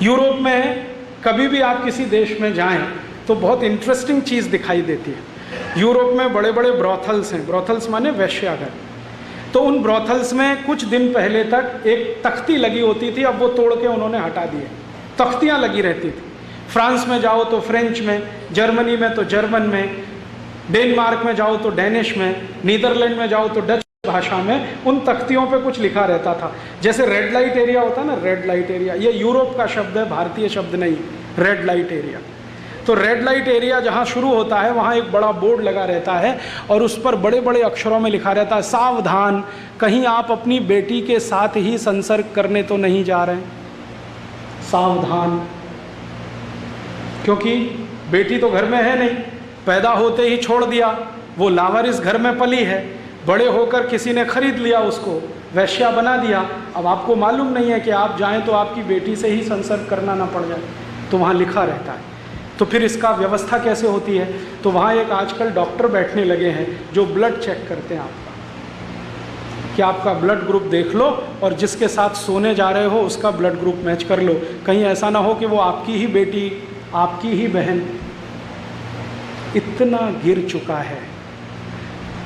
Europe में कभी भी आप किसी देश में जाएं तो बहुत इंटरेस्टिंग चीज़ दिखाई देती है। यूरोप में बड़े बड़े ब्रॉथल्स हैं, ब्रॉथल्स माने वेश्याघर। तो उन ब्रॉथल्स में कुछ दिन पहले तक एक तख्ती लगी होती थी, अब वो तोड़ के उन्होंने हटा दी है। तख्तियाँ लगी रहती थी। फ्रांस में जाओ तो फ्रेंच में, जर्मनी में तो जर्मन में, डेनमार्क में जाओ तो डेनिश में, नीदरलैंड में जाओ तो डच भाषा में उन तख्तियों पे कुछ लिखा रहता था। जैसे रेड लाइट एरिया होता है ना, रेड लाइट एरिया, ये यूरोप का शब्द है, भारतीय शब्द नहीं, रेड लाइट एरिया। तो रेड लाइट एरिया जहाँ शुरू होता है वहाँ एक बड़ा बोर्ड लगा रहता है और उस पर बड़े बड़े अक्षरों में लिखा रहता है, सावधान, कहीं आप अपनी बेटी के साथ ही संसर्ग करने तो नहीं जा रहे हैं, सावधान। क्योंकि बेटी तो घर में है नहीं, पैदा होते ही छोड़ दिया, वो लावारिस घर में पली है, बड़े होकर किसी ने खरीद लिया उसको, वैश्या बना दिया। अब आपको मालूम नहीं है कि आप जाएं तो आपकी बेटी से ही संसर्ग करना ना पड़ जाए, तो वहाँ लिखा रहता है। तो फिर इसका व्यवस्था कैसे होती है? तो वहाँ एक आजकल डॉक्टर बैठने लगे हैं जो ब्लड चेक करते हैं आपका, कि आपका ब्लड ग्रुप देख लो और जिसके साथ सोने जा रहे हो उसका ब्लड ग्रुप मैच कर लो, कहीं ऐसा ना हो कि वो आपकी ही बेटी, आपकी ही बहन। इतना गिर चुका है,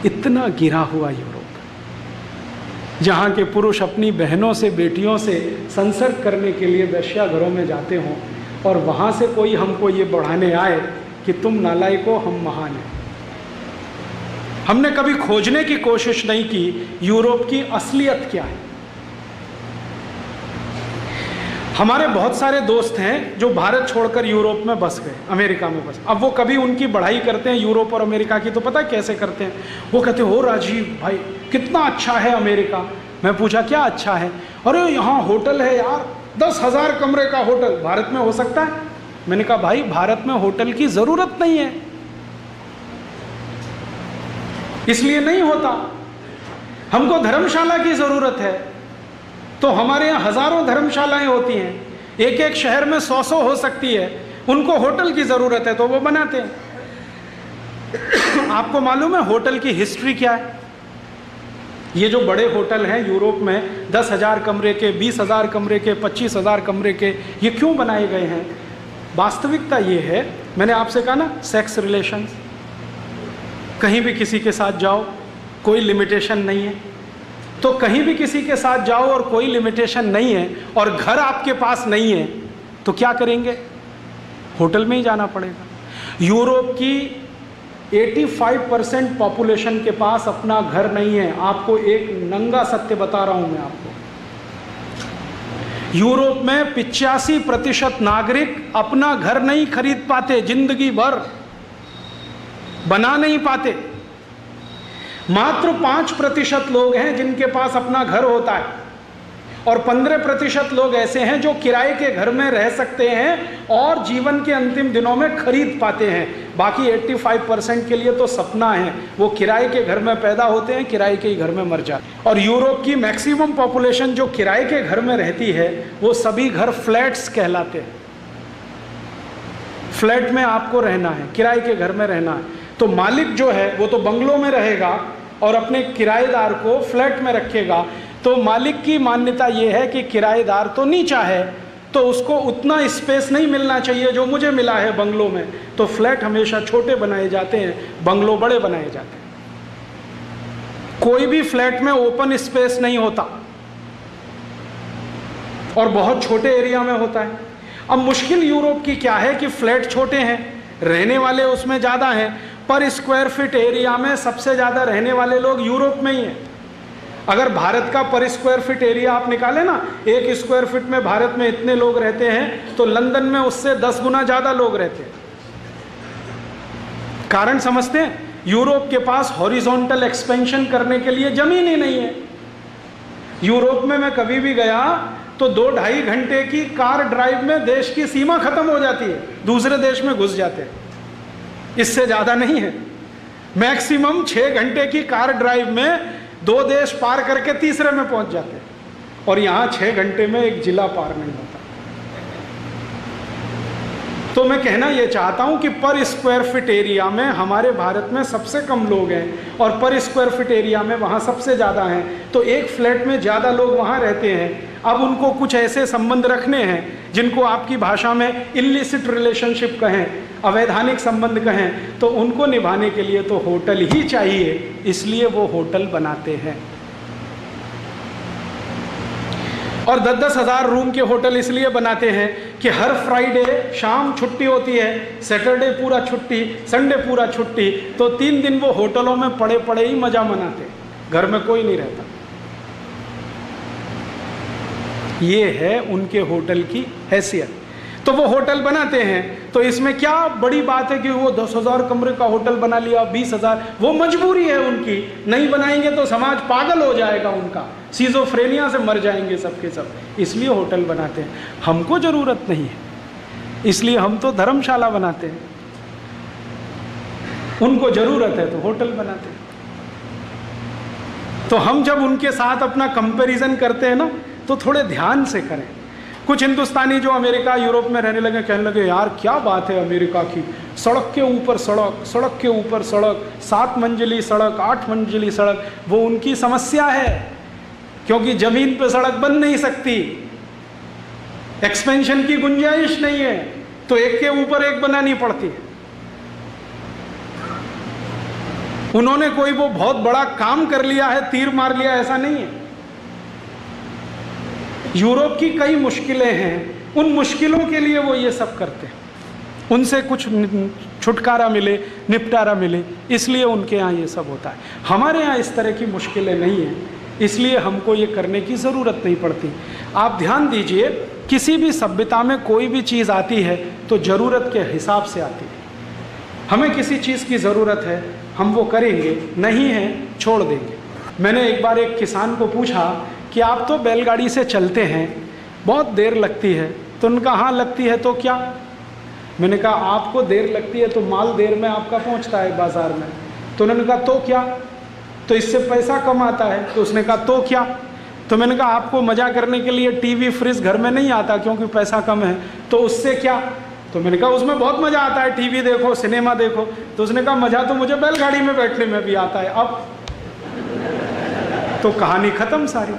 इतना गिरा हुआ यूरोप, जहाँ के पुरुष अपनी बहनों से, बेटियों से संसर्ग करने के लिए वेश्याघरों में जाते हों और वहाँ से कोई हमको ये बढ़ाने आए कि तुम नालायको, हम महान हैं। हमने कभी खोजने की कोशिश नहीं की यूरोप की असलियत क्या है। हमारे बहुत सारे दोस्त हैं जो भारत छोड़कर यूरोप में बस गए, अमेरिका में बस। अब वो कभी उनकी बढ़ाई करते हैं यूरोप और अमेरिका की, तो पता है कैसे करते हैं? वो कहते हैं, हो राजीव भाई कितना अच्छा है अमेरिका। मैं पूछा क्या अच्छा है? अरे यहाँ होटल है यार, 10,000 कमरे का होटल, भारत में हो सकता है? मैंने कहा भाई भारत में होटल की ज़रूरत नहीं है, इसलिए नहीं होता। हमको धर्मशाला की ज़रूरत है, तो हमारे यहाँ हज़ारों धर्मशालाएं होती हैं, एक एक शहर में 100-100 हो सकती है। उनको होटल की ज़रूरत है तो वो बनाते हैं। आपको मालूम है होटल की हिस्ट्री क्या है? ये जो बड़े होटल हैं यूरोप में, 10,000 कमरे के, 20,000 कमरे के, 25,000 कमरे के, ये क्यों बनाए गए हैं? वास्तविकता ये है, मैंने आपसे कहा ना, सेक्स रिलेशंस। कहीं भी किसी के साथ जाओ, कोई लिमिटेशन नहीं है। तो कहीं भी किसी के साथ जाओ और कोई लिमिटेशन नहीं है और घर आपके पास नहीं है, तो क्या करेंगे? होटल में ही जाना पड़ेगा। यूरोप की 85% पॉपुलेशन के पास अपना घर नहीं है। आपको एक नंगा सत्य बता रहा हूं मैं आपको, यूरोप में 85% नागरिक अपना घर नहीं खरीद पाते, जिंदगी भर बना नहीं पाते। मात्र 5% लोग हैं जिनके पास अपना घर होता है और 15% लोग ऐसे हैं जो किराए के घर में रह सकते हैं और जीवन के अंतिम दिनों में खरीद पाते हैं। बाकी 85% के लिए तो सपना है, वो किराए के घर में पैदा होते हैं, किराए के ही घर में मर जाते हैं। और यूरोप की मैक्सिमम पॉपुलेशन जो किराए के घर में रहती है, वो सभी घर फ्लैट्स कहलाते हैं। फ्लैट में आपको रहना है, किराए के घर में रहना है। तो मालिक जो है वो तो बंगलों में रहेगा और अपने किराएदार को फ्लैट में रखेगा। तो मालिक की मान्यता ये है कि किराएदार तो नीचा है, तो उसको उतना स्पेस नहीं मिलना चाहिए जो मुझे मिला है बंगलों में। तो फ्लैट हमेशा छोटे बनाए जाते हैं, बंगलो बड़े बनाए जाते हैं। कोई भी फ्लैट में ओपन स्पेस नहीं होता और बहुत छोटे एरिया में होता है। अब मुश्किल यूरोप की क्या है कि फ्लैट छोटे हैं, रहने वाले उसमें ज़्यादा हैं, पर स्क्वायर फीट एरिया में सबसे ज़्यादा रहने वाले लोग यूरोप में ही हैं। अगर भारत का पर स्क्वायर फीट एरिया आप निकालें ना, 1 स्क्वायर फीट में भारत में इतने लोग रहते हैं, तो लंदन में उससे 10 गुना ज़्यादा लोग रहते हैं। कारण समझते हैं? यूरोप के पास हॉरिजॉन्टल एक्सपेंशन करने के लिए ज़मीन ही नहीं है। यूरोप में मैं कभी भी गया तो 2-2.5 घंटे की कार ड्राइव में देश की सीमा खत्म हो जाती है, दूसरे देश में घुस जाते हैं। इससे ज़्यादा नहीं है। मैक्सिमम 6 घंटे की कार ड्राइव में 2 देश पार करके तीसरे में पहुंच जाते हैं, और यहाँ 6 घंटे में एक जिला पार नहीं होता। तो मैं कहना ये चाहता हूँ कि पर स्क्वायर फीट एरिया में हमारे भारत में सबसे कम लोग हैं और पर स्क्वायर फीट एरिया में वहाँ सबसे ज़्यादा हैं। तो एक फ्लैट में ज़्यादा लोग वहाँ रहते हैं। अब उनको कुछ ऐसे संबंध रखने हैं जिनको आपकी भाषा में इलिसिट रिलेशनशिप कहें, अवैधानिक संबंध कहें, तो उनको निभाने के लिए तो होटल ही चाहिए, इसलिए वो होटल बनाते हैं। और 10-10 हज़ार रूम के होटल इसलिए बनाते हैं कि हर फ्राइडे शाम छुट्टी होती है, सैटरडे पूरा छुट्टी, संडे पूरा छुट्टी, तो 3 दिन वो होटलों में पड़े पड़े ही मजा मनाते, घर में कोई नहीं रहता। ये है उनके होटल की हैसियत। तो वो होटल बनाते हैं, तो इसमें क्या बड़ी बात है कि वो 10,000 कमरे का होटल बना लिया, 20,000, वो मजबूरी है उनकी, नहीं बनाएंगे तो समाज पागल हो जाएगा उनका, सिजोफ्रेनिया से मर जाएंगे सबके सब, इसलिए होटल बनाते हैं। हमको जरूरत नहीं है, इसलिए हम तो धर्मशाला बनाते हैं, उनको जरूरत है तो होटल बनाते हैं। तो हम जब उनके साथ अपना कंपैरिजन करते हैं ना, तो थोड़े ध्यान से करें। कुछ हिंदुस्तानी जो अमेरिका यूरोप में रहने लगे कहने लगे, यार क्या बात है अमेरिका की, सड़क के ऊपर सड़क, सड़क के ऊपर सड़क, 7 मंजिली सड़क, 8 मंजिली सड़क। वो उनकी समस्या है, क्योंकि जमीन पे सड़क बन नहीं सकती, एक्सपेंशन की गुंजाइश नहीं है, तो एक के ऊपर एक बनानी पड़ती है। उन्होंने कोई वो बहुत बड़ा काम कर लिया है, तीर मार लिया, ऐसा नहीं है। यूरोप की कई मुश्किलें हैं, उन मुश्किलों के लिए वो ये सब करते हैं, उनसे कुछ छुटकारा मिले, निपटारा मिले, इसलिए उनके यहाँ ये सब होता है। हमारे यहाँ इस तरह की मुश्किलें नहीं हैं, इसलिए हमको ये करने की ज़रूरत नहीं पड़ती। आप ध्यान दीजिए, किसी भी सभ्यता में कोई भी चीज़ आती है तो ज़रूरत के हिसाब से आती है। हमें किसी चीज़ की ज़रूरत है, हम वो करेंगे, नहीं है छोड़ देंगे। मैंने एक बार एक किसान को पूछा कि आप तो बैलगाड़ी से चलते हैं, बहुत देर लगती है, तो उनका हाँ लगती है तो क्या? मैंने कहा आपको देर लगती है तो माल देर में आपका पहुंचता है बाज़ार में। तो उन्होंने कहा तो क्या? तो इससे पैसा कम आता है। तो उसने कहा तो क्या? तो मैंने कहा आपको मज़ा करने के लिए टीवी फ्रिज घर में नहीं आता क्योंकि पैसा कम है, तो उससे क्या? तो मैंने कहा उसमें बहुत मज़ा आता है, टीवी देखो, सिनेमा देखो। तो उसने कहा मज़ा तो मुझे बैलगाड़ी में बैठने में भी आता है। अब तो कहानी ख़त्म सारी।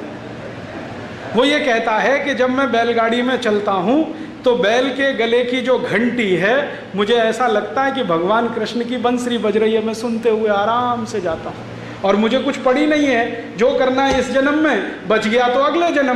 वो ये कहता है कि जब मैं बैलगाड़ी में चलता हूँ तो बैल के गले की जो घंटी है, मुझे ऐसा लगता है कि भगवान कृष्ण की बंसरी बज रही है, मैं सुनते हुए आराम से जाता हूँ, और मुझे कुछ पड़ी नहीं है, जो करना है इस जन्म में, बच गया तो अगले जन्म में।